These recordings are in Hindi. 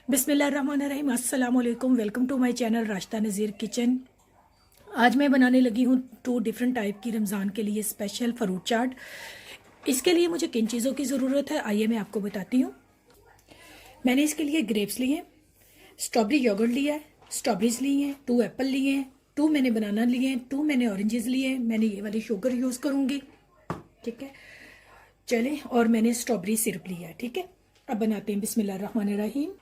बिस्मिल्लाहिर्रहमानिर्रहीम, अस्सलाम वालेकुम। Welcome to my channel Rashida Nazir kitchen. आज मैं बनाने लगी हूँ 2 डिफरेंट टाइप की रमज़ान के लिए स्पेशल फ्रूट चाट। इसके लिए मुझे किन चीज़ों की ज़रूरत है आइए मैं आपको बताती हूँ। मैंने इसके लिए ग्रेप्स लिए, स्ट्रॉबेरी योगर्ट लिया है, स्ट्रॉबेरीज ली हैं, 2 एप्पल लिए हैं, 2 मैंने बनाना लिए हैं, 2 मैंने ऑरेंजेस लिए हैं। मैंने ये वाली शुगर यूज़ करूँगी, ठीक है। चलें, और मैंने स्ट्रॉबेरी सिरप लिया है, ठीक है। अब बनाते हैं। बिस्मिल्लाहिर्रहमानिर्रहीम।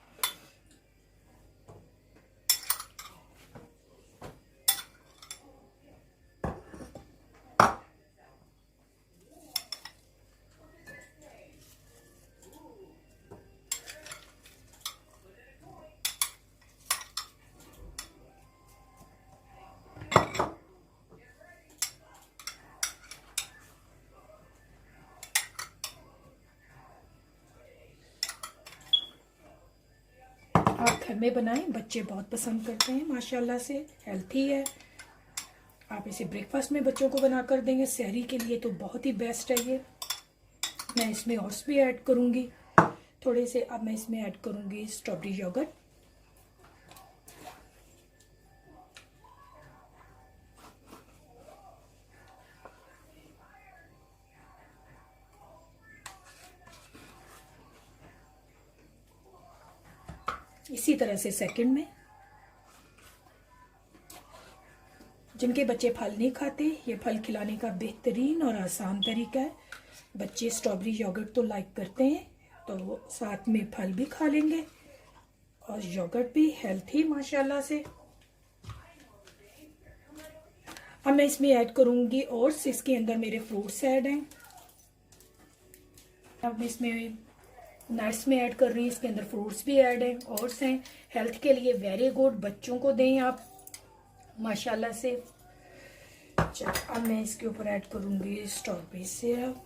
आप घर में बनाएं, बच्चे बहुत पसंद करते हैं, माशाल्लाह से हेल्थी है। आप इसे ब्रेकफास्ट में बच्चों को बना कर देंगे, सहरी के लिए तो बहुत ही बेस्ट है ये। मैं इसमें ओट्स भी ऐड करूंगी थोड़े से। अब मैं इसमें ऐड करूंगी स्ट्रॉबेरी योगर्ट। इसी तरह से सेकंड में, जिनके बच्चे फल नहीं खाते, ये फल खिलाने का बेहतरीन और आसान तरीका है। बच्चे स्ट्रॉबेरी योगर्ट तो लाइक करते हैं, तो साथ में फल भी खा लेंगे और योगर्ट भी हेल्थी माशाल्लाह से। अब मैं इसमें ऐड करूंगी ओट्स। इसके अंदर मेरे फ्रूट्स ऐड हैं। अब मैं इसमें नट्स में ऐड कर रही हूँ, इसके अंदर फ्रूट्स भी ऐड हैं, ओट्स हैं। हेल्थ के लिए वेरी गुड, बच्चों को दें आप माशाल्लाह से। चलो, अब मैं इसके ऊपर ऐड करूंगी स्ट्रॉबेरी सिरप।